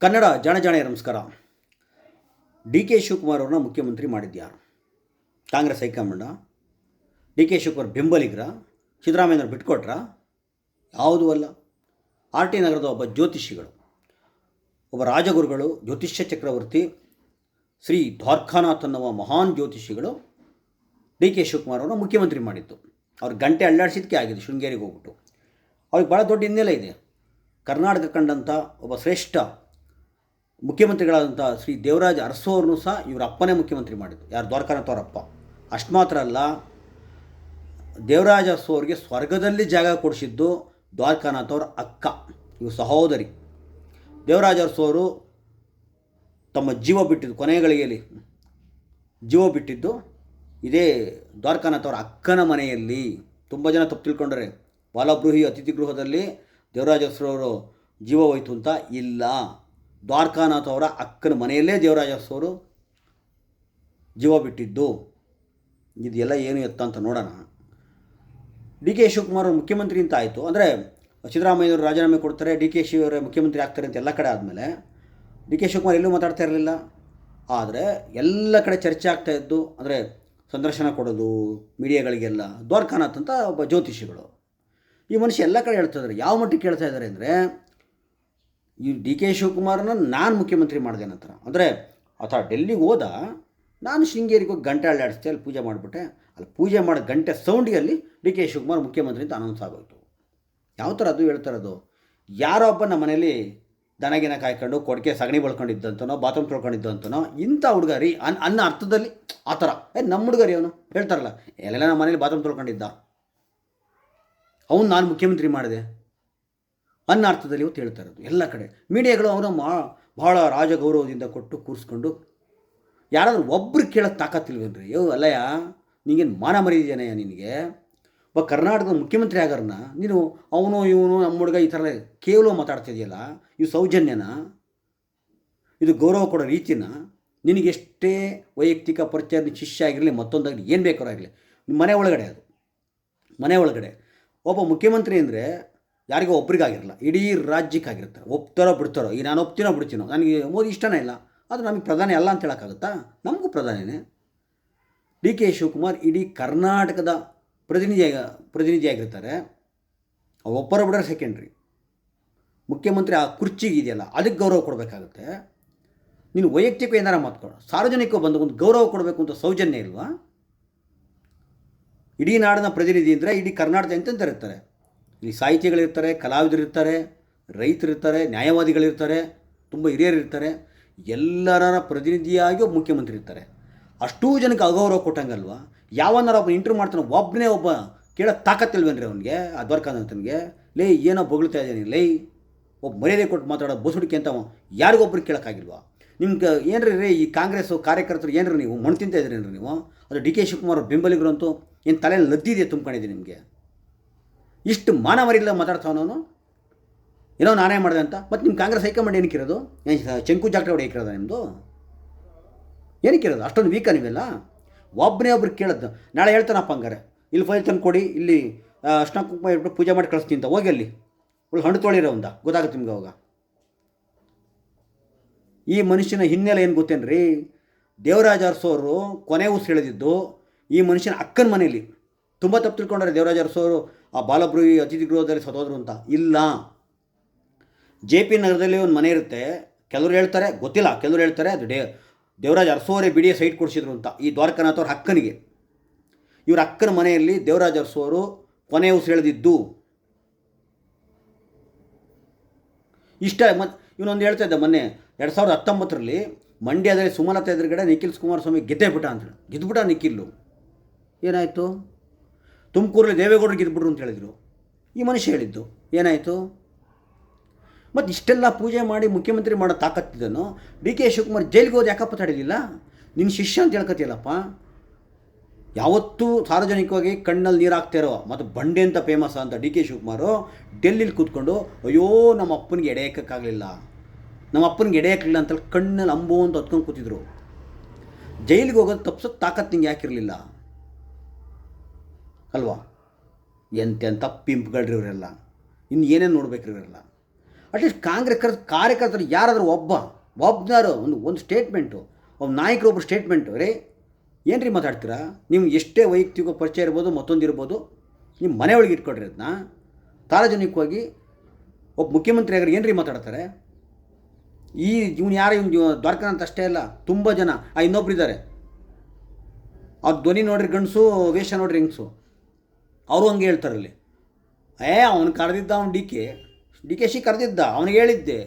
ಕನ್ನಡ ಜಾಣೆ ನಮಸ್ಕಾರ. D K Shivakumar ಅವ್ರನ್ನ ಮುಖ್ಯಮಂತ್ರಿ ಮಾಡಿದ್ಯಾರು? ಕಾಂಗ್ರೆಸ್ ಹೈಕಮಾಂಡ? ಡಿ ಕೆ ಶಿವಕುಮಾರ್ ಬೆಂಬಲಿಗರ? ಸಿದ್ದರಾಮಯ್ಯನವ್ರು ಬಿಟ್ಕೊಟ್ರ? ಯಾವುದೂ ಅಲ್ಲ. ಆರ್ ಟಿ ನಗರದ ಒಬ್ಬ ಜ್ಯೋತಿಷಿಗಳು, ಒಬ್ಬ ರಾಜಗುರುಗಳು, ಜ್ಯೋತಿಷ್ಯ ಚಕ್ರವರ್ತಿ ಶ್ರೀ ದ್ವಾರಕಾನಾಥ್ ಅನ್ನುವ ಮಹಾನ್ ಜ್ಯೋತಿಷಿಗಳು ಡಿ ಕೆ ಶಿವಕುಮಾರ್ ಅವ್ರನ್ನ ಮುಖ್ಯಮಂತ್ರಿ ಮಾಡಿದ್ದು. ಅವ್ರ ಗಂಟೆ ಅಲ್ಲಾಡಿಸಿದಕ್ಕೆ ಆಗಿದೆ ಶೃಂಗೇರಿಗೆ ಹೋಗ್ಬಿಟ್ಟು. ಅವ್ರಿಗೆ ಭಾಳ ದೊಡ್ಡ ಹಿನ್ನೆಲೆ ಇದೆ. ಕರ್ನಾಟಕ ಕಂಡಂಥ ಒಬ್ಬ ಶ್ರೇಷ್ಠ ಮುಖ್ಯಮಂತ್ರಿಗಳಾದಂಥ ಶ್ರೀ ದೇವರಾಜ ಅರಸು ಅವ್ರನ್ನೂ ಸಹ ಇವರ ಅಪ್ಪನೇ ಮುಖ್ಯಮಂತ್ರಿ ಮಾಡಿದ್ದು. ಯಾರು? ದ್ವಾರಕಾನಾಥ್ ಅವರ ಅಪ್ಪ. ಅಷ್ಟು ಮಾತ್ರ ಅಲ್ಲ, ದೇವರಾಜ ಅರಸು ಅವ್ರಿಗೆ ಸ್ವರ್ಗದಲ್ಲಿ ಜಾಗ ಕೊಡಿಸಿದ್ದು ದ್ವಾರಕಾನಾಥ್ ಅವರ ಅಕ್ಕ, ಇವು ಸಹೋದರಿ. ದೇವರಾಜ ಅರಸು ಅವರು ತಮ್ಮ ಜೀವ ಬಿಟ್ಟಿದ್ದು, ಕೊನೆಯ ಗಳಿಗೆಯಲ್ಲಿ ಜೀವ ಬಿಟ್ಟಿದ್ದು ಇದೇ ದ್ವಾರಕಾನಾಥ್ ಅವರ ಅಕ್ಕನ ಮನೆಯಲ್ಲಿ. ತುಂಬ ಜನ ತಪ್ಪು ತಿಳ್ಕೊಂಡ್ರೆ ಬಾಲಗೃಹಿ ಅತಿಥಿ ಗೃಹದಲ್ಲಿ ದೇವರಾಜ ಅರಸು ಅವರು ಜೀವ ಹೋಯಿತು ಅಂತ. ಇಲ್ಲ, ದ್ವಾರಕಾನಾಥ್ ಅವರ ಅಕ್ಕನ ಮನೆಯಲ್ಲೇ ದೇವರಾಜ ಅರಸು ಅವರು ಜೀವ ಬಿಟ್ಟಿದ್ದು. ಇದೆಲ್ಲ ಏನು ಎತ್ತ ಅಂತ ನೋಡೋಣ. ಡಿ ಕೆ ಶಿವಕುಮಾರ್ ಅವರು ಮುಖ್ಯಮಂತ್ರಿ ಅಂತ ಆಯಿತು ಅಂದರೆ, ಸಿದ್ದರಾಮಯ್ಯವರು ರಾಜೀನಾಮೆ ಕೊಡ್ತಾರೆ, ಡಿ ಕೆ ಶಿವರೇ ಮುಖ್ಯಮಂತ್ರಿ ಆಗ್ತಾರೆ ಅಂತ ಎಲ್ಲ ಕಡೆ ಆದಮೇಲೆ ಡಿ ಕೆ ಶಿವಕುಮಾರ್ ಎಲ್ಲೂ ಮಾತಾಡ್ತಾ ಇರಲಿಲ್ಲ. ಆದರೆ ಎಲ್ಲ ಕಡೆ ಚರ್ಚೆ ಆಗ್ತಾಯಿದ್ದು ಅಂದರೆ ಸಂದರ್ಶನ ಕೊಡೋದು ಮೀಡಿಯಾಗಳಿಗೆಲ್ಲ ದ್ವಾರಕಾನಾಥ್ ಅಂತ ಒಬ್ಬ ಜ್ಯೋತಿಷಿಗಳು. ಈ ಮನುಷ್ಯ ಎಲ್ಲ ಕಡೆ ಹೇಳ್ತಾಯಿದ್ದಾರೆ. ಯಾವ ಮಟ್ಟಿಗೆ ಕೇಳ್ತಾ ಇದ್ದಾರೆ ಅಂದರೆ, ಈ ಡಿ ಕೆ ಶಿವಕುಮಾರನ್ನ ನಾನು ಮುಖ್ಯಮಂತ್ರಿ ಮಾಡಿದೆ ನಂತರ ಅಂದರೆ ಆತ ಡೆಲ್ಲಿಗೆ ಹೋದ, ನಾನು ಶೃಂಗೇರಿಗೆ ಹೋಗಿ ಗಂಟೆ ಅಲ್ಲಾಡಿಸ್ತೆ, ಅಲ್ಲಿ ಪೂಜೆ ಮಾಡಿಬಿಟ್ಟೆ. ಅಲ್ಲಿ ಪೂಜೆ ಮಾಡಿದ ಗಂಟೆ ಸೌಂಡಿಗೆ ಡಿ ಕೆ ಶಿವಕುಮಾರ್ ಮುಖ್ಯಮಂತ್ರಿ ಅಂತ ಅನೌನ್ಸ್ ಆಗೋಯಿತು. ಯಾವ ಥರ ಅದು ಹೇಳ್ತಾರದು? ಯಾರೋ ಒಬ್ಬ ನಮ್ಮ ಮನೇಲಿ ದನಗಿನ ಕಾಯ್ಕೊಂಡು ಕೊಡಕೆ ಸಗಣಿ ಬಳ್ಕೊಂಡಿದ್ದಂತನೋ ಬಾತ್ರೂಮ್ ತೊಳ್ಕೊಂಡಿದ್ದಂತನೋ ಇಂಥ ಹುಡುಗರಿ ಅನ್ನೋ ಅರ್ಥದಲ್ಲಿ ಆ ಥರ ನಮ್ಮ ಹುಡುಗರಿ ಅವನು ಹೇಳ್ತಾರಲ್ಲ, ಎಲ್ಲೆಲ್ಲ ನಮ್ಮ ಮನೇಲಿ ಬಾತ್ರೂಮ್ ತೊಳ್ಕೊಂಡಿದ್ದ, ಅವನು ನಾನು ಮುಖ್ಯಮಂತ್ರಿ ಮಾಡಿದೆ ಅನ್ನೋ ಅರ್ಥದಲ್ಲಿ ಇವತ್ತು ಹೇಳ್ತಾ ಇರೋದು ಎಲ್ಲ ಕಡೆ. ಮೀಡಿಯಾಗಳು ಅವನು ಭಾಳ ರಾಜಗೌರವದಿಂದ ಕೊಟ್ಟು ಕೂರಿಸ್ಕೊಂಡು ಯಾರಾದರೂ ಒಬ್ಬರು ಕೇಳೋಕ್ಕೆ ತಾಕತ್ತಿಲ್ವೇನ್ರಿ? ಅಲ್ಲಯ್ಯ, ನಿನಗೇನು ಮಾನ ಮರಿದಿದ್ದೇನೆಯ ನಿನಗೆ? ಒಬ್ಬ ಕರ್ನಾಟಕದ ಮುಖ್ಯಮಂತ್ರಿ ಆಗಾರನ್ನ ನೀನು ಅವನು ಇವನು ನಮ್ಮ ಹುಡುಗ ಈ ಥರ ಕೇವಲ ಮಾತಾಡ್ತಿದೆಯಲ್ಲ, ಇದು ಸೌಜನ್ಯನ? ಇದು ಗೌರವ ಕೊಡೋ ರೀತಿನ? ನಿನಗೆಷ್ಟೇ ವೈಯಕ್ತಿಕ ಪರಿಚಯ ಶಿಷ್ಯ ಆಗಿರಲಿ ಮತ್ತೊಂದಾಗಲಿ ಏನು ಬೇಕಾರಾಗಲಿ, ಮನೆ ಒಳಗಡೆ ಅದು ಮನೆ ಒಳಗಡೆ ಒಬ್ಬ ಮುಖ್ಯಮಂತ್ರಿ ಅಂದರೆ ಯಾರಿಗೋ ಒಬ್ರಿಗಾಗಿರಲ್ಲ, ಇಡೀ ರಾಜ್ಯಕ್ಕಾಗಿರ್ತಾರೆ. ಒಪ್ತಾರೋ ಬಿಡ್ತಾರೋ, ಈಗ ನಾನು ಒಪ್ತೀನೋ ಬಿಡ್ತೀನೋ, ನನಗೆ ಮೋದಿ ಇಷ್ಟನೇ ಇಲ್ಲ, ಅದು ನಮಗೆ ಪ್ರಧಾನಿ ಅಲ್ಲ ಅಂತ ಹೇಳೋಕ್ಕಾಗುತ್ತಾ? ನಮಗೂ ಪ್ರಧಾನಿನೇ. ಡಿ ಕೆ ಶಿವಕುಮಾರ್ ಇಡೀ ಕರ್ನಾಟಕದ ಪ್ರತಿನಿಧಿಯಾಗಿರ್ತಾರೆ. ಒಬ್ಬರ ಬಿಡೋರು ಸೆಕೆಂಡ್ರಿ. ಮುಖ್ಯಮಂತ್ರಿ ಆ ಕುರ್ಚಿಗೆ ಇದೆಯಲ್ಲ, ಅದಕ್ಕೆ ಗೌರವ ಕೊಡಬೇಕಾಗುತ್ತೆ. ನೀನು ವೈಯಕ್ತಿಕ ಏನಾರ ಮಾತ್ಕೊಡು, ಸಾರ್ವಜನಿಕ ಬಂದು ಒಂದು ಗೌರವ ಕೊಡಬೇಕು ಅಂತ ಸೌಜನ್ಯ ಇಲ್ವಾ? ಇಡೀ ನಾಡಿನ ಪ್ರತಿನಿಧಿ ಅಂದರೆ ಇಡೀ ಕರ್ನಾಟಕ ಎಂತೆಂಥವ್ರು ಇರ್ತಾರೆ. ಇಲ್ಲಿ ಸಾಹಿತಿಗಳಿರ್ತಾರೆ, ಕಲಾವಿದರಿರ್ತಾರೆ, ರೈತರಿರ್ತಾರೆ, ನ್ಯಾಯವಾದಿಗಳಿರ್ತಾರೆ, ತುಂಬ ಹಿರಿಯರಿರ್ತಾರೆ. ಎಲ್ಲರ ಪ್ರತಿನಿಧಿಯಾಗಿ ಒಬ್ಬ ಮುಖ್ಯಮಂತ್ರಿ ಇರ್ತಾರೆ. ಅಷ್ಟೂ ಜನಕ್ಕೆ ಅಗೌರವ ಕೊಟ್ಟಂಗಲ್ವ? ಯಾವನಾರ ಒಬ್ಬ ಇಂಟರ್ವ್ಯೂ ಮಾಡ್ತಾನೆ, ಒಬ್ಬನೇ ಒಬ್ಬ ಕೇಳೋ ತಾಕತ್ತಿಲ್ವೇನ್ರಿ ಅವನಿಗೆ? ಆ ದ್ವಾರಕಾನಾಥನಿಗೆ ಲೇ ಏನೋ ಬೊಗಳ್ತಾ ಇದ್ದೀನಿ, ಲೇ ಒಬ್ಬ ಮರ್ಯಾದೆ ಕೊಟ್ಟು ಮಾತಾಡೋ ಬಸುಡಿಕೆ ಅಂತ ಯಾರಿಗೊಬ್ಬರು ಕೇಳೋಕ್ಕಾಗಿಲ್ವಾ? ನಿಮ್ಗೆ ಏನ್ರಿ ರೀ ಈ ಕಾಂಗ್ರೆಸ್ಸು ಕಾರ್ಯಕರ್ತರು ಏನ್ರಿ ನೀವು ಮಣ್ಣು ತಿಂತ ಇದ್ರೇನ್ರಿ ನೀವು? ಅದು ಡಿ ಕೆ ಶಿವಕುಮಾರ್ ಬೆಂಬಲಿಗರು ಅಂತೂ ಏನು ತಲೆಯಲ್ಲಿ ಲದ್ದಿದೆ ತುಂಬ್ಕೊಂಡಿದ್ದೀನಿ ನಿಮಗೆ. ಇಷ್ಟು ಮಾನ ಮರಿಲ್ಲ ಮಾತಾಡ್ತಾವನವನು, ಏನೋ ನಾನೇ ಮಾಡಿದೆ ಅಂತ. ಮತ್ತು ನಿಮ್ಮ ಕಾಂಗ್ರೆಸ್ ಹೈಕಮಾಂಡ್ ಏನಕ್ಕಿರೋದು? ಚಂಕು ಜಾಗ್ರೆ ಹೊಡೆ ಇಕ್ಕಿರೋದ ನಿಮ್ಮದು? ಏನಕ್ಕಿರೋದು? ಅಷ್ಟೊಂದು ವೀಕ ನೀವೆಲ್ಲ? ಒಬ್ಬನೇ ಒಬ್ರು ಕೇಳೋದು. ನಾಳೆ ಹೇಳ್ತಾನಪ್ಪ ಹಂಗಾರೆ, ಇಲ್ಲಿ ಫೈಲ್ ತಂದು ಕೊಡಿ, ಇಲ್ಲಿ ಅರ್ಶಿನ ಕುಂಕುಮ ಇಟ್ಬಿಟ್ಟು ಪೂಜೆ ಮಾಡಿ ಕಳಿಸ್ತೀನಿ ಅಂತ. ಹೋಗಿ ಅಲ್ಲಿ ಒಳ್ಳೆ ಹಣ್ಣು ತೊಳಿರೋ ಒಂದ ಗೊತ್ತಾಗುತ್ತೆ ನಿಮ್ಗೆ ಅವಾಗ. ಈ ಮನುಷ್ಯನ ಹಿನ್ನೆಲೆ ಏನು ಗೊತ್ತೇನ್ರಿ? ದೇವರಾಜ ಅರಸು ಅವರು ಕೊನೆ ಉಸಿರು ಎಳೆದಿದ್ದು ಈ ಮನುಷ್ಯನ ಅಕ್ಕನ ಮನೆಯಲ್ಲಿ. ತುಂಬ ತಪ್ಪು ತಿಳ್ಕೊಂಡ್ರೆ ದೇವರಾಜ ಅರಸು ಅವರು ಆ ಬಾಲಗೃಹಿ ಅತಿಥಿ ಗೃಹದಲ್ಲಿ ಸತ್ತೋದ್ರು ಅಂತ. ಇಲ್ಲ, ಜೆ ಪಿ ನಗರದಲ್ಲಿ ಒಂದು ಮನೆ ಇರುತ್ತೆ. ಕೆಲವರು ಹೇಳ್ತಾರೆ, ಗೊತ್ತಿಲ್ಲ, ಕೆಲವರು ಹೇಳ್ತಾರೆ ಅದು ದೇವರಾಜ ಅರಸು ಅವರೇ ಬಿಡಿಯ ಸೈಟ್ ಕೊಡಿಸಿದ್ರು ಅಂತ. ಈ ದ್ವಾರಕಾನಾಥ್ ಅವ್ರ ಅಕ್ಕನಿಗೆ, ಇವ್ರ ಅಕ್ಕನ ಮನೆಯಲ್ಲಿ ದೇವರಾಜ ಅರಸು ಅವರು ಕೊನೆ ಉಸಿರು ಎಳೆದಿದ್ದು. ಇಷ್ಟ. ಮತ್ತು ಇವನೊಂದು ಹೇಳ್ತಾ ಇದ್ದ, ಮೊನ್ನೆ 2019ರಲ್ಲಿ ಮಂಡ್ಯದಲ್ಲಿ ಸುಮಲತಾ ಎದುರುಗಡೆ ನಿಖಿಲ್ ಕುಮಾರಸ್ವಾಮಿ ಗೆದ್ದುಬಿಟ್ಟ ಅಂತೇಳಿ. ಗೆದ್ದುಬಿಟ್ಟ ನಿಖಿಲ್ಲು. ಏನಾಯಿತು? ತುಮಕೂರಲ್ಲಿ ದೇವೇಗೌಡರು ಗೆದ್ದುಬಿಟ್ರು ಅಂತ ಹೇಳಿದರು. ಈ ಮನುಷ್ಯ ಹೇಳಿದ್ದು ಏನಾಯಿತು? ಮತ್ತು ಇಷ್ಟೆಲ್ಲ ಪೂಜೆ ಮಾಡಿ ಮುಖ್ಯಮಂತ್ರಿ ಮಾಡೋ ತಾಕತ್ತಿದ್ದನು ಡಿ ಕೆ ಶಿವಕುಮಾರ್ ಜೈಲಿಗೆ ಹೋದ ಯಾಕಪ್ಪ ತಡೀಲಿಲ್ಲ? ನಿನ್ನ ಶಿಷ್ಯ ಅಂತ ಹೇಳ್ಕೊತಿಯಲ್ಲಪ್ಪ. ಯಾವತ್ತೂ ಸಾರ್ವಜನಿಕವಾಗಿ ಕಣ್ಣಲ್ಲಿ ನೀರು ಹಾಕ್ತಿರೋ ಮತ್ತು ಬಂಡೆ ಅಂತ ಫೇಮಸ್ ಅಂತ ಡಿ ಕೆ ಶಿವಕುಮಾರು ಡೆಲ್ಲಿಲಿ ಕೂತ್ಕೊಂಡು ಅಯ್ಯೋ ನಮ್ಮ ಅಪ್ಪನಿಗೆ ಎಡೆಯಕ್ಕಾಗಲಿಲ್ಲ, ನಮ್ಮ ಅಪ್ಪನಿಗೆ ಎಡೆಯಕ್ಲಿಲ್ಲ ಅಂತೇಳಿ ಕಣ್ಣಲ್ಲಿ ಅಂಬು ಅಂತ ಹೊತ್ಕೊಂಡು ಕೂತಿದ್ರು. ಜೈಲಿಗೆ ಹೋಗೋದು ತಪ್ಪಿಸೋದು ತಾಕತ್ತು ನಿಂಗೆ ಯಾಕಿರಲಿಲ್ಲ ಅಲ್ವಾ? ಎಂತೆಂಥ ಪಿಂಪ್ಗಳ್ರಿ ಇವರೆಲ್ಲ. ಇನ್ನು ಏನೇನು ನೋಡ್ಬೇಕ್ರಿ ಇವರೆಲ್ಲ. ಅಟ್ಲೀಸ್ಟ್ ಕಾಂಗ್ರೆಸ್ ಕಾರ್ಯಕರ್ತರು ಯಾರಾದರೂ ಒಬ್ಬನಾರು ಒಂದು ಸ್ಟೇಟ್ಮೆಂಟು, ಒಬ್ಬ ನಾಯಕರು ಒಬ್ಬರು ಸ್ಟೇಟ್ಮೆಂಟು, ರೇ ಏನು ರೀ ಮಾತಾಡ್ತೀರಾ? ನಿಮ್ಗೆ ಎಷ್ಟೇ ವೈಯಕ್ತಿಕ ಪರಿಚಯ ಇರ್ಬೋದು, ಮತ್ತೊಂದು ಇರ್ಬೋದು, ನಿಮ್ಮ ಮನೆ ಒಳಗೆ ಇಟ್ಕೊಳ್ರಿ ಅದನ್ನ. ಸಾರ್ವಜನಿಕವಾಗಿ ಒಬ್ಬ ಮುಖ್ಯಮಂತ್ರಿ ಆಗಿರೋ ಏನು ರೀ ಮಾತಾಡ್ತಾರೆ? ಇವನು ದ್ವಾರಕಾನಾಥ್ ಅಷ್ಟೇ ಅಲ್ಲ, ತುಂಬ ಜನ ಇನ್ನೊಬ್ರು ಇದ್ದಾರೆ, ಅವ್ರ ಧ್ವನಿ ನೋಡ್ರಿ ಗಂಡಸು, ವೇಷ ನೋಡ್ರಿ ಹೆಂಗಸು, ಅವರು ಹಂಗೆ ಹೇಳ್ತಾರಲ್ಲಿ. ಅವನು ಕರೆದಿದ್ದ, ಅವನು ಡಿ ಕೆ ಶಿ ಕರೆದಿದ್ದ, ಅವನಿಗೆ ಹೇಳಿದ್ದೆ.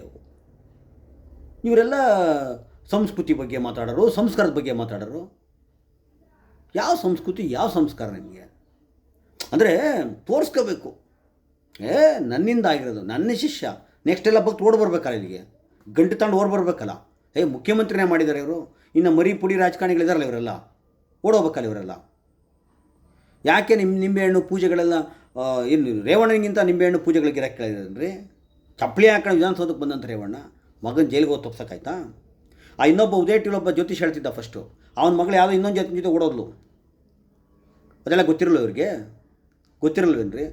ಇವರೆಲ್ಲ ಸಂಸ್ಕೃತಿ ಬಗ್ಗೆ ಮಾತಾಡೋರು, ಸಂಸ್ಕಾರದ ಬಗ್ಗೆ ಮಾತಾಡೋರು. ಯಾವ ಸಂಸ್ಕೃತಿ, ಯಾವ ಸಂಸ್ಕಾರ ನಿಮಗೆ? ಅಂದರೆ ತೋರಿಸ್ಕೋಬೇಕು, ನನ್ನಿಂದ ಆಗಿರೋದು, ನನ್ನ ಶಿಷ್ಯ, ನೆಕ್ಸ್ಟ್ ಎಲ್ಲ ಭಕ್ತು ಓಡ್ ಬರ್ಬೇಕಲ್ಲ, ಇಲ್ಲಿಗೆ ಗಂಟು ತಂಡು ಓಡ್ ಬರಬೇಕಲ್ಲ. ಮುಖ್ಯಮಂತ್ರಿನೇ ಮಾಡಿದ್ದಾರೆ ಇವರು, ಇನ್ನು ಮರಿ ಪುಡಿ ರಾಜಕಾರಣಿಗಳಿದಾರಲ್ಲ ಇವರೆಲ್ಲ, ಓಡೋಗ್ಬೇಕಲ್ಲ ಇವರೆಲ್ಲ. ಯಾಕೆ ನಿಂಬೆಹಣ್ಣು ಪೂಜೆಗಳೆಲ್ಲ ಏನು ರೇವಣ್ಣನಿಗಿಂತ ನಿಂಬೆಹಣ್ಣು ಪೂಜೆಗಳಿಗೆ ಗಿರಾಕಿ ಕೇಳಿದ್ರಿ? ಚಪ್ಪಲಿ ಹಾಕೊಂಡು ವಿಧಾನಸೌಧಕ್ಕೆ ಬಂದಂಥ ರೇವಣ್ಣ ಮಗನ ಜೈಲಿಗೆ ಹೋಗಿ ತಪ್ಸೋಕ್ಕಾಯ್ತಾ? ಇನ್ನೊಬ್ಬ ಉದಯಟಿಲೊಬ್ಬ ಜ್ಯೋತಿಷ್ ಹೇಳ್ತಿದ್ದ ಫಸ್ಟು, ಅವನ ಮಗಳು ಯಾವುದೋ ಇನ್ನೊಂದು ಜೊತೆ ಓಡೋದ್ಲು. ಅದೆಲ್ಲ ಗೊತ್ತಿರಲ್ಲ ಇವ್ರಿಗೆ, ಗೊತ್ತಿರಲ್ವೇನ್ರಿ?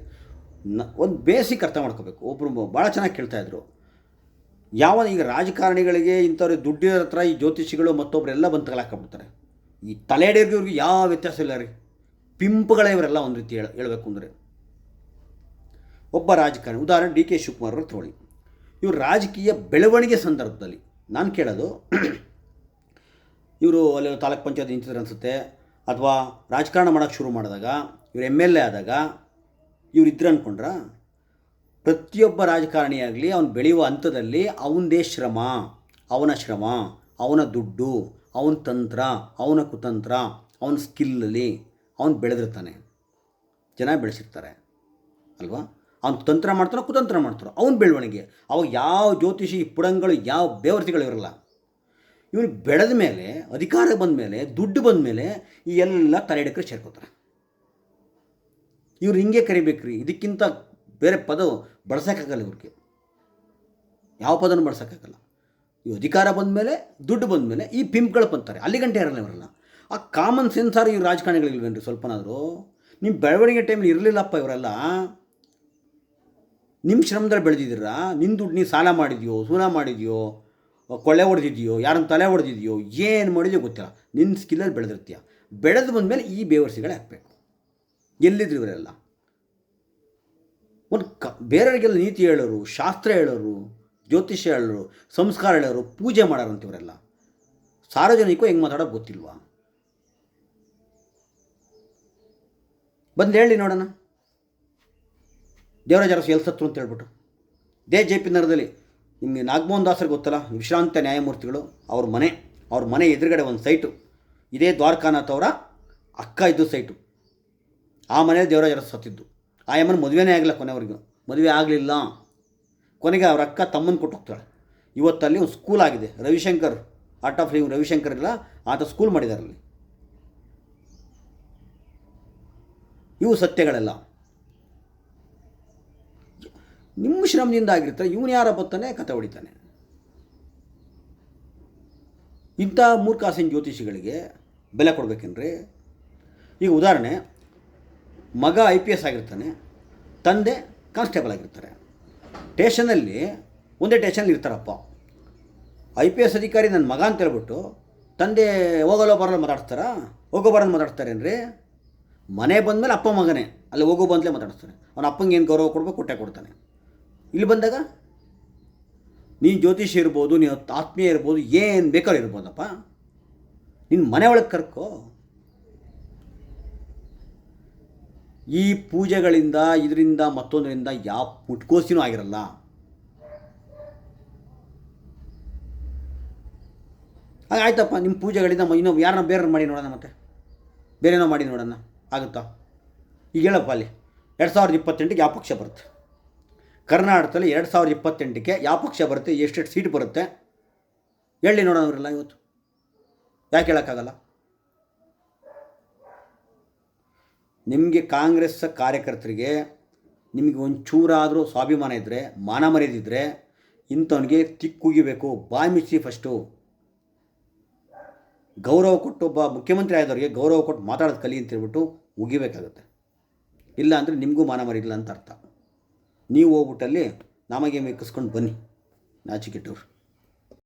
ಒಂದು ಬೇಸಿಕ್ ಅರ್ಥ ಮಾಡ್ಕೋಬೇಕು. ಒಬ್ಬರು ಭಾಳ ಚೆನ್ನಾಗಿ ಕೇಳ್ತಾಯಿದ್ರು, ಈಗ ರಾಜಕಾರಣಿಗಳಿಗೆ ಇಂಥವ್ರು ದುಡ್ಡಿರೋ ಹತ್ರ ಈ ಜ್ಯೋತಿಷಿಗಳು ಮತ್ತೊಬ್ಬರೆಲ್ಲ ಬಂದು ತಗಲಾಕ್ಬಿಡ್ತಾರೆ. ಈ ತಲೆಡಿಯವ್ರಿಗೆ ಇವ್ರಿಗೆ ಯಾವ ವ್ಯತ್ಯಾಸ ಇಲ್ಲ ರೀ, ಪಿಂಪ್ಗಳೇ ಇವರೆಲ್ಲ ಒಂದು ರೀತಿ ಹೇಳಬೇಕು ಅಂದರೆ. ಒಬ್ಬ ರಾಜಕಾರಣಿ, ಉದಾಹರಣೆ ಡಿ ಕೆ ಶಿವಕುಮಾರ್ ಅವರು ತಗೊಳ್ಳಿ. ಇವರು ರಾಜಕೀಯ ಬೆಳವಣಿಗೆ ಸಂದರ್ಭದಲ್ಲಿ ನಾನು ಕೇಳೋದು, ಇವರು ಅಲ್ಲಿ ತಾಲೂಕ್ ಪಂಚಾಯತ್ ನಿಂತಿದ್ರು ಅನಿಸುತ್ತೆ, ಅಥವಾ ರಾಜಕಾರಣ ಮಾಡೋಕ್ಕೆ ಶುರು ಮಾಡಿದಾಗ, ಇವರು MLA ಆದಾಗ ಇವ್ರು ಇದ್ರು ಅಂದ್ಕೊಂಡ್ರ? ಪ್ರತಿಯೊಬ್ಬ ರಾಜಕಾರಣಿಯಾಗಲಿ ಅವನು ಬೆಳೆಯುವ ಹಂತದಲ್ಲಿ ಅವನದೇ ಶ್ರಮ, ಅವನ ದುಡ್ಡು, ಅವನ ತಂತ್ರ, ಅವನ ಕುತಂತ್ರ, ಅವನ ಸ್ಕಿಲ್ಲಲ್ಲಿ ಅವನು ಬೆಳೆದಿರ್ತಾನೆ. ಜನ ಬೆಳೆಸಿರ್ತಾರೆ ಅಲ್ವಾ? ಅವ್ನು ತಂತ್ರ ಮಾಡ್ತಾರೋ ಕುತಂತ್ರ ಮಾಡ್ತಾರೋ ಅವನ ಬೆಳವಣಿಗೆ. ಅವಾಗ ಯಾವ ಜ್ಯೋತಿಷಿ ಪುಡಂಗಳು, ಯಾವ ಬೇವರ್ತಿಗಳು ಇರಲ್ಲ. ಇವನು ಬೆಳೆದ ಮೇಲೆ, ಅಧಿಕಾರ ಬಂದ ಮೇಲೆ, ದುಡ್ಡು ಬಂದ ಮೇಲೆ ಈ ಎಲ್ಲ ತಲೆ ಹಿಡಕರು ಸೇರ್ಕೋತಾರೆ. ಇವ್ರು ಹಿಂಗೆ ಕರಿಬೇಕ್ರಿ, ಇದಕ್ಕಿಂತ ಬೇರೆ ಪದ ಬಳಸೋಕ್ಕಾಗಲ್ಲ ಇವ್ರಿಗೆ, ಯಾವ ಪದನೂ ಬಳಸೋಕ್ಕಾಗಲ್ಲ. ಈ ಅಧಿಕಾರ ಬಂದ ಮೇಲೆ, ದುಡ್ಡು ಬಂದ ಮೇಲೆ ಈ ಪಿಂಪ್ಗಳು ಬಂತಾರೆ, ಅಲ್ಲಿ ಗಂಟೆ ಇರಲ್ಲ ಇವರೆಲ್ಲ. ಆ ಕಾಮನ್ ಸೆನ್ಸಾರು ಇವ್ರು ರಾಜಕಾರಣಿಗಳಿಲ್ವೇನ್ರಿ ಸ್ವಲ್ಪನಾದರೂ? ನಿಮ್ಮ ಬೆಳವಣಿಗೆ ಟೈಮಲ್ಲಿ ಇರಲಿಲ್ಲಪ್ಪ ಇವರೆಲ್ಲ. ನಿಮ್ಮ ಶ್ರಮದಲ್ಲಿ ಬೆಳೆದಿದ್ದೀರಾ, ನಿನ್ನ ದುಡ್ಡು ನೀನು ಸಾಲ ಮಾಡಿದ್ಯೋ, ಸೂಲ ಮಾಡಿದ್ಯೋ, ಕೊಳ್ಳೆ ಹೊಡೆದಿದೆಯೋ, ಯಾರನ್ನ ತಲೆ ಹೊಡೆದಿದೆಯೋ, ಏನು ಮಾಡಿದೆಯೋ ಗೊತ್ತಿಲ್ಲ, ನಿನ್ನ ಸ್ಕಿಲ್ಲಲ್ಲಿ ಬೆಳೆದಿರ್ತೀಯ. ಬೆಳೆದು ಬಂದಮೇಲೆ ಈ ಬೇವರ್ಸಿಗಳೇ ಹಾಕಬೇಕು. ಎಲ್ಲಿದ್ರು ಇವರೆಲ್ಲ? ಒಂದು ಬೇರೆಯವರಿಗೆಲ್ಲ ನೀತಿ ಹೇಳೋರು, ಶಾಸ್ತ್ರ ಹೇಳೋರು, ಜ್ಯೋತಿಷ್ಯ ಹೇಳೋರು, ಸಂಸ್ಕಾರ ಹೇಳೋರು, ಪೂಜೆ ಮಾಡೋರಂಥವರೆಲ್ಲ ಸಾರ್ವಜನಿಕರು ಹೆಂಗೆ ಮಾತಾಡೋದು ಗೊತ್ತಿಲ್ವಾ? ಬಂದು ಹೇಳಿ ನೋಡೋಣ. ದೇವರಾಜ ಅರಸು ಎಲ್ಲಿ ಸತ್ರು ಅಂತ ಹೇಳ್ಬಿಟ್ಟು, JP ನಗರದಲ್ಲಿ ನಿಮಗೆ ನಾಗಮೋಹನ್ ದಾಸರಿಗೆ ಗೊತ್ತಲ್ಲ, ವಿಶ್ರಾಂತ ನ್ಯಾಯಮೂರ್ತಿಗಳು, ಅವ್ರ ಮನೆ ಎದುರುಗಡೆ ಒಂದು ಸೈಟು, ಇದೇ ದ್ವಾರಕಾನಾಥ್ ಅವರ ಅಕ್ಕ ಇದ್ದು ಸೈಟು. ಆ ಮನೇಲಿ ದೇವರಾಜ ಅರಸು ಸತ್ತಿದ್ದು. ಆ ಯಮ್ಮನ ಮದುವೆನೇ ಆಗಲಿಲ್ಲ, ಕೊನೆವರೆಗೂ ಮದುವೆ ಆಗಲಿಲ್ಲ. ಕೊನೆಗೆ ಅವ್ರ ಅಕ್ಕ ತಮ್ಮನ ಕೊಟ್ಟು ಹೋಗ್ತಾಳೆ. ಇವತ್ತಲ್ಲಿ ಒಂದು ಸ್ಕೂಲ್ ಆಗಿದೆ, Ravishankar art of living, Ravishankar ಇಲ್ಲ, ಆತ ಸ್ಕೂಲ್ ಮಾಡಿದಾರಲ್ಲಿ. ಇವು ಸತ್ಯಗಳೆಲ್ಲ ನಿಮ್ಮ ಶ್ರಮದಿಂದ ಆಗಿರ್ತಾರೆ. ಇವನು ಯಾರ ಬರ್ತಾನೆ ಕತೆ ಹೊಡಿತಾನೆ. ಇಂಥ ಮೂರ್ಖಾಸಿನ ಜ್ಯೋತಿಷಿಗಳಿಗೆ ಬೆಲೆ ಕೊಡಬೇಕೇನ್ರಿ? ಈಗ ಉದಾಹರಣೆ, ಮಗ IPS ಆಗಿರ್ತಾನೆ, ತಂದೆ ಕಾನ್ಸ್ಟೇಬಲ್ ಆಗಿರ್ತಾರೆ. ಸ್ಟೇಷನಲ್ಲಿ ಒಂದೇ ಸ್ಟೇಷನಲ್ಲಿ ಇರ್ತಾರಪ್ಪ. IPS ಅಧಿಕಾರಿ ನನ್ನ ಮಗ ಅಂತ ಹೇಳ್ಬಿಟ್ಟು ತಂದೆ ಹೋಗಲ್ಲ ಬರಲ್ಲ ಮಾತಾಡ್ತಾರೇನ್ರಿ? ಮನೆ ಬಂದಮೇಲೆ ಅಪ್ಪ ಮಗನೇ, ಅಲ್ಲಿ ಹೋಗೋ ಬಂದಲೇ ಮಾತಾಡ್ತಾನೆ. ಅವನ ಅಪ್ಪಂಗೆ ಏನು ಗೌರವ ಕೊಡಬೇಕು ಕೊಡ್ತಾನೆ. ಇಲ್ಲಿ ಬಂದಾಗ ನೀನು ಜ್ಯೋತಿಷಿ ಇರ್ಬೋದು, ನೀನು ಆತ್ಮೀಯ ಇರ್ಬೋದು, ಏನು ಬೇಕಾದ್ರೂ ಇರ್ಬೋದಪ್ಪ, ನಿನ್ನ ಮನೆ ಒಳಗೆ ಕರ್ಕೋ. ಈ ಪೂಜೆಗಳಿಂದ, ಇದರಿಂದ ಮತ್ತೊಂದರಿಂದ ಯಾವ ಪುಟ್ಕೋಸಿನೂ ಆಗಿರಲ್ಲ. ಹಾಗೆ ಆಯ್ತಪ್ಪ, ನಿಮ್ಮ ಪೂಜೆಗಳಿಂದ ಇನ್ನೊಬ್ಬ ಯಾರನ್ನ ಬೇರೆ ಮಾಡಿ ನೋಡೋಣ, ಮತ್ತೆ ಬೇರೆನೋ ಮಾಡಿ ನೋಡೋಣ, ಆಗುತ್ತಾ? ಈಗ ಹೇಳಪ್ಪ, ಅಲ್ಲಿ 2028ಗೆ ಯಾವ ಪಕ್ಷ ಬರುತ್ತೆ? ಕರ್ನಾಟಕದಲ್ಲಿ 2028ಕ್ಕೆ ಯಾವ ಪಕ್ಷ ಬರುತ್ತೆ? ಎಷ್ಟೆಷ್ಟು ಸೀಟ್ ಬರುತ್ತೆ ಹೇಳಿ ನೋಡೋಣ. ಅವರೆಲ್ಲ ಇವತ್ತು ಯಾಕೆ ಹೇಳೋಕ್ಕಾಗಲ್ಲ? ನಿಮಗೆ ಕಾಂಗ್ರೆಸ್ ಕಾರ್ಯಕರ್ತರಿಗೆ ನಿಮಗೆ ಒಂಚೂರಾದರೂ ಸ್ವಾಭಿಮಾನ ಇದ್ದರೆ, ಮಾನ ಮರ್ಯಾದಿದ್ದರೆ, ಇಂಥವನಿಗೆ ತಿಕ್ಕುಗಿಬೇಕು, ಬಾಯಿ ಮುಚ್ಚಿ ಫಸ್ಟು ಗೌರವ ಕೊಟ್ಟು, ಒಬ್ಬ ಮುಖ್ಯಮಂತ್ರಿ ಆದವ್ರಿಗೆ ಗೌರವ ಕೊಟ್ಟು ಮಾತಾಡೋದು ಕಲಿ ಅಂತ ಹೇಳ್ಬಿಟ್ಟು ಉಗಿಬೇಕಾಗುತ್ತೆ. ಇಲ್ಲ ಅಂದರೆ ನಿಮಗೂ ಮಾನ ಮರ್ಯಾದಿಲ್ಲ ಅಂತ ಅರ್ಥ. ನೀವು ಹೋಗ್ಬಿಟ್ಟಲ್ಲಿ ನಮಗೆ ಮೆಕ್ಕಿಸ್ಕೊಂಡು ಬನ್ನಿ ನಾಚಿಕೆಟ್ಟವ್ರು.